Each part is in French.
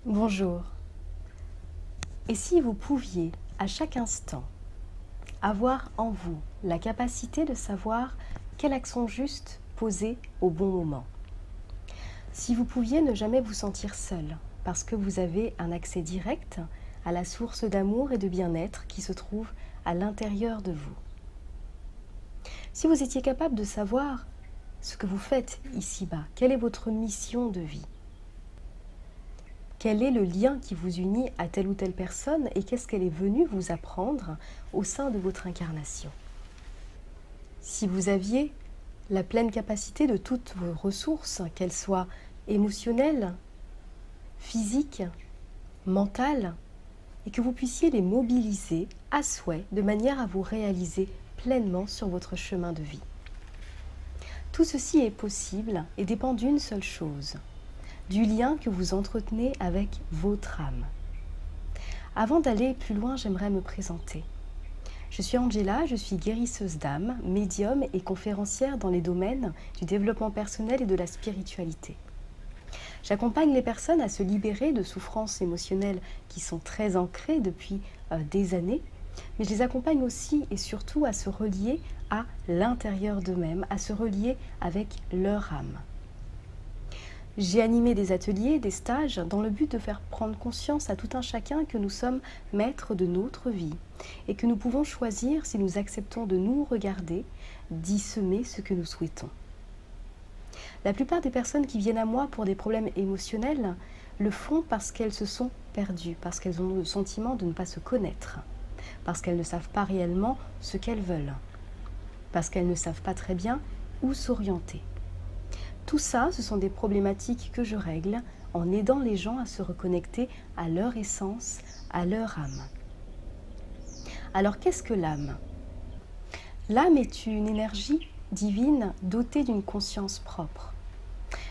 Bonjour. Et si vous pouviez, à chaque instant, avoir en vous la capacité de savoir quel accent juste poser au bon moment? Si vous pouviez ne jamais vous sentir seul, parce que vous avez un accès direct à la source d'amour et de bien-être qui se trouve à l'intérieur de vous. Si vous étiez capable de savoir ce que vous faites ici-bas, quelle est votre mission de vie? Quel est le lien qui vous unit à telle ou telle personne et qu'est-ce qu'elle est venue vous apprendre au sein de votre incarnation? Si vous aviez la pleine capacité de toutes vos ressources, qu'elles soient émotionnelles, physiques, mentales, et que vous puissiez les mobiliser à souhait de manière à vous réaliser pleinement sur votre chemin de vie. Tout ceci est possible et dépend d'une seule chose, du lien que vous entretenez avec votre âme. Avant d'aller plus loin, j'aimerais me présenter. Je suis Angela, je suis guérisseuse d'âme, médium et conférencière dans les domaines du développement personnel et de la spiritualité. J'accompagne les personnes à se libérer de souffrances émotionnelles qui sont très ancrées depuis des années, mais je les accompagne aussi et surtout à se relier à l'intérieur d'eux-mêmes, à se relier avec leur âme. J'ai animé des ateliers, des stages, dans le but de faire prendre conscience à tout un chacun que nous sommes maîtres de notre vie et que nous pouvons choisir, si nous acceptons de nous regarder, d'y semer ce que nous souhaitons. La plupart des personnes qui viennent à moi pour des problèmes émotionnels le font parce qu'elles se sont perdues, parce qu'elles ont le sentiment de ne pas se connaître, parce qu'elles ne savent pas réellement ce qu'elles veulent, parce qu'elles ne savent pas très bien où s'orienter. Tout ça, ce sont des problématiques que je règle en aidant les gens à se reconnecter à leur essence, à leur âme. Alors, qu'est-ce que l'âme? L'âme est une énergie divine dotée d'une conscience propre.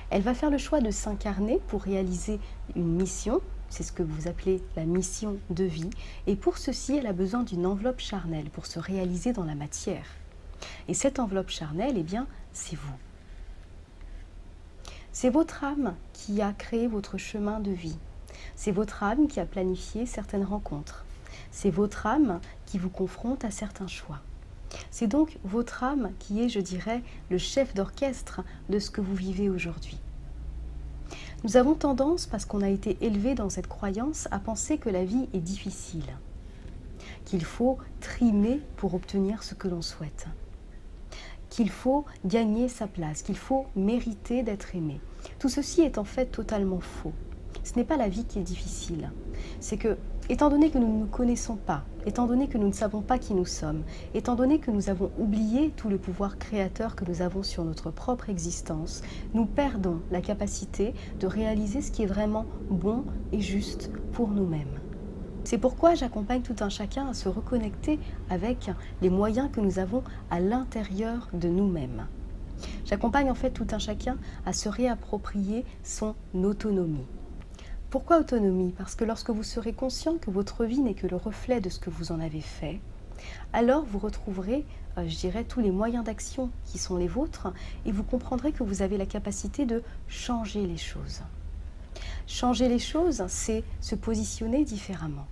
Elle va faire le choix de s'incarner pour réaliser une mission, c'est ce que vous appelez la mission de vie, et pour ceci, elle a besoin d'une enveloppe charnelle pour se réaliser dans la matière. Et cette enveloppe charnelle, eh bien, c'est vous. C'est votre âme qui a créé votre chemin de vie. C'est votre âme qui a planifié certaines rencontres. C'est votre âme qui vous confronte à certains choix. C'est donc votre âme qui est, je dirais, le chef d'orchestre de ce que vous vivez aujourd'hui. Nous avons tendance, parce qu'on a été élevé dans cette croyance, à penser que la vie est difficile, qu'il faut trimer pour obtenir ce que l'on souhaite, qu'il faut gagner sa place, qu'il faut mériter d'être aimé. Tout ceci est en fait totalement faux. Ce n'est pas la vie qui est difficile. C'est que, étant donné que nous ne nous connaissons pas, étant donné que nous ne savons pas qui nous sommes, étant donné que nous avons oublié tout le pouvoir créateur que nous avons sur notre propre existence, nous perdons la capacité de réaliser ce qui est vraiment bon et juste pour nous-mêmes. C'est pourquoi j'accompagne tout un chacun à se reconnecter avec les moyens que nous avons à l'intérieur de nous-mêmes. J'accompagne en fait tout un chacun à se réapproprier son autonomie. Pourquoi autonomie? Parce que lorsque vous serez conscient que votre vie n'est que le reflet de ce que vous en avez fait, alors vous retrouverez, je dirais, tous les moyens d'action qui sont les vôtres et vous comprendrez que vous avez la capacité de changer les choses. Changer les choses, c'est se positionner différemment.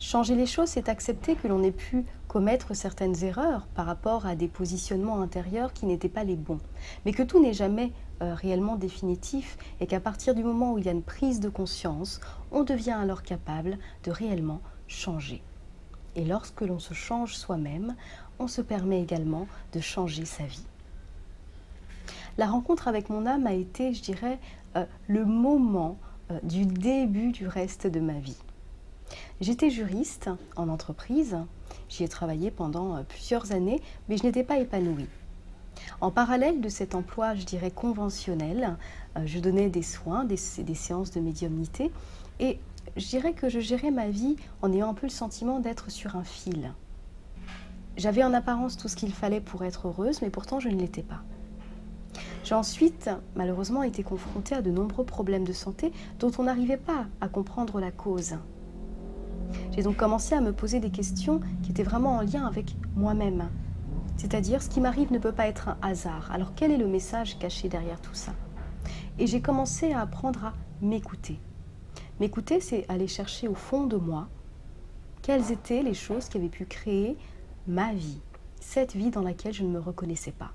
Changer les choses, c'est accepter que l'on ait pu commettre certaines erreurs par rapport à des positionnements intérieurs qui n'étaient pas les bons, mais que tout n'est jamais réellement définitif et qu'à partir du moment où il y a une prise de conscience, on devient alors capable de réellement changer. Et lorsque l'on se change soi-même, on se permet également de changer sa vie. La rencontre avec mon âme a été, je dirais, le moment du début du reste de ma vie. J'étais juriste en entreprise, j'y ai travaillé pendant plusieurs années, mais je n'étais pas épanouie. En parallèle de cet emploi, je dirais conventionnel, je donnais des soins, des séances de médiumnité, et je dirais que je gérais ma vie en ayant un peu le sentiment d'être sur un fil. J'avais en apparence tout ce qu'il fallait pour être heureuse, mais pourtant je ne l'étais pas. J'ai ensuite, malheureusement, été confrontée à de nombreux problèmes de santé dont on n'arrivait pas à comprendre la cause. J'ai donc commencé à me poser des questions qui étaient vraiment en lien avec moi-même. C'est-à-dire, ce qui m'arrive ne peut pas être un hasard. Alors, quel est le message caché derrière tout ça? Et j'ai commencé à apprendre à m'écouter. M'écouter, c'est aller chercher au fond de moi quelles étaient les choses qui avaient pu créer ma vie, cette vie dans laquelle je ne me reconnaissais pas.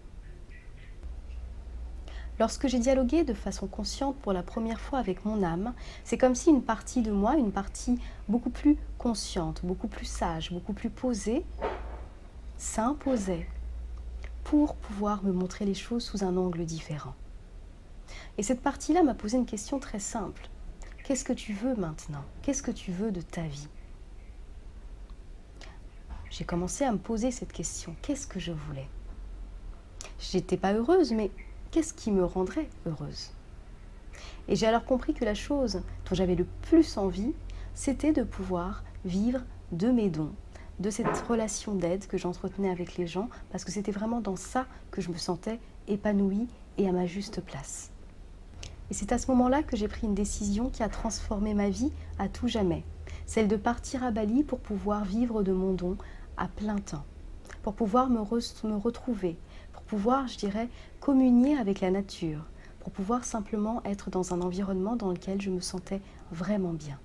Lorsque j'ai dialogué de façon consciente pour la première fois avec mon âme, c'est comme si une partie de moi, une partie beaucoup plus consciente, beaucoup plus sage, beaucoup plus posée, s'imposait pour pouvoir me montrer les choses sous un angle différent. Et cette partie-là m'a posé une question très simple. Qu'est-ce que tu veux maintenant? Qu'est-ce que tu veux de ta vie? J'ai commencé à me poser cette question. Qu'est-ce que je voulais? J'étais pas heureuse, mais qu'est-ce qui me rendrait heureuse? Et j'ai alors compris que la chose dont j'avais le plus envie, c'était de pouvoir vivre de mes dons, de cette relation d'aide que j'entretenais avec les gens, parce que c'était vraiment dans ça que je me sentais épanouie et à ma juste place. Et c'est à ce moment-là que j'ai pris une décision qui a transformé ma vie à tout jamais, celle de partir à Bali pour pouvoir vivre de mon don à plein temps, pour pouvoir me retrouver, pour pouvoir, je dirais, communier avec la nature, pour pouvoir simplement être dans un environnement dans lequel je me sentais vraiment bien.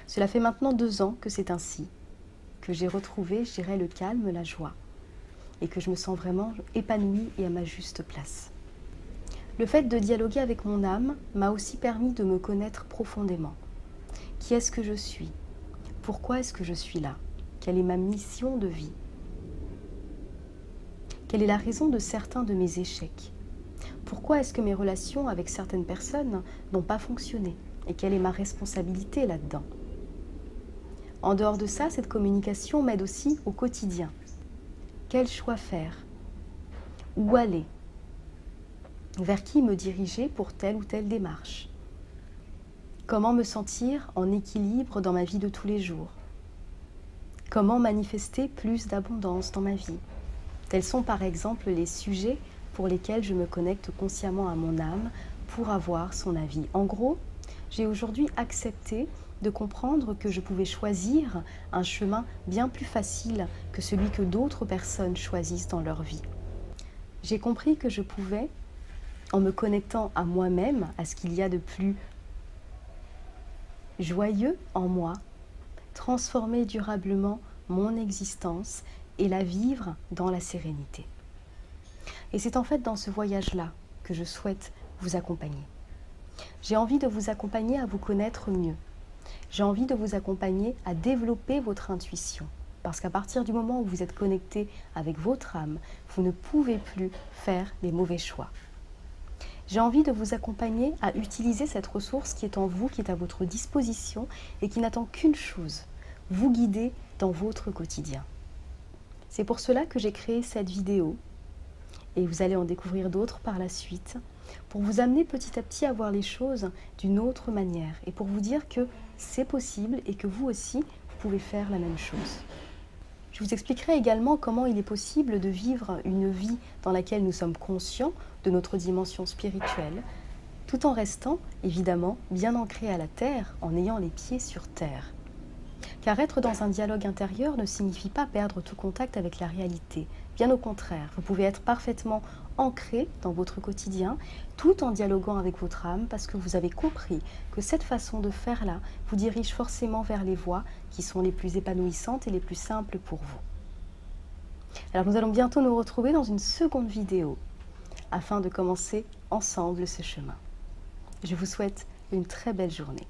Cela fait maintenant 2 ans que c'est ainsi, que j'ai retrouvé, je dirais, le calme, la joie, et que je me sens vraiment épanouie et à ma juste place. Le fait de dialoguer avec mon âme m'a aussi permis de me connaître profondément. Qui est-ce que je suis? Pourquoi est-ce que je suis là? Quelle est ma mission de vie? Quelle est la raison de certains de mes échecs? Pourquoi est-ce que mes relations avec certaines personnes n'ont pas fonctionné? Et quelle est ma responsabilité là-dedans? En dehors de ça, cette communication m'aide aussi au quotidien. Quel choix faire? Où aller? Vers qui me diriger pour telle ou telle démarche? Comment me sentir en équilibre dans ma vie de tous les jours? Comment manifester plus d'abondance dans ma vie? Tels sont par exemple les sujets pour lesquels je me connecte consciemment à mon âme pour avoir son avis. En gros, j'ai aujourd'hui accepté de comprendre que je pouvais choisir un chemin bien plus facile que celui que d'autres personnes choisissent dans leur vie. J'ai compris que je pouvais, en me connectant à moi-même, à ce qu'il y a de plus joyeux en moi, transformer durablement mon existence et la vivre dans la sérénité. Et c'est en fait dans ce voyage-là que je souhaite vous accompagner. J'ai envie de vous accompagner à vous connaître mieux. J'ai envie de vous accompagner à développer votre intuition. Parce qu'à partir du moment où vous êtes connecté avec votre âme, vous ne pouvez plus faire les mauvais choix. J'ai envie de vous accompagner à utiliser cette ressource qui est en vous, qui est à votre disposition et qui n'attend qu'une chose, vous guider dans votre quotidien. C'est pour cela que j'ai créé cette vidéo et vous allez en découvrir d'autres par la suite pour vous amener petit à petit à voir les choses d'une autre manière et pour vous dire que c'est possible et que vous aussi, vous pouvez faire la même chose. Je vous expliquerai également comment il est possible de vivre une vie dans laquelle nous sommes conscients de notre dimension spirituelle, tout en restant, évidemment, bien ancrés à la terre, en ayant les pieds sur terre. Car être dans un dialogue intérieur ne signifie pas perdre tout contact avec la réalité. Bien au contraire, vous pouvez être parfaitement ancré dans votre quotidien, tout en dialoguant avec votre âme, parce que vous avez compris que cette façon de faire-là vous dirige forcément vers les voies qui sont les plus épanouissantes et les plus simples pour vous. Alors nous allons bientôt nous retrouver dans une seconde vidéo, afin de commencer ensemble ce chemin. Je vous souhaite une très belle journée.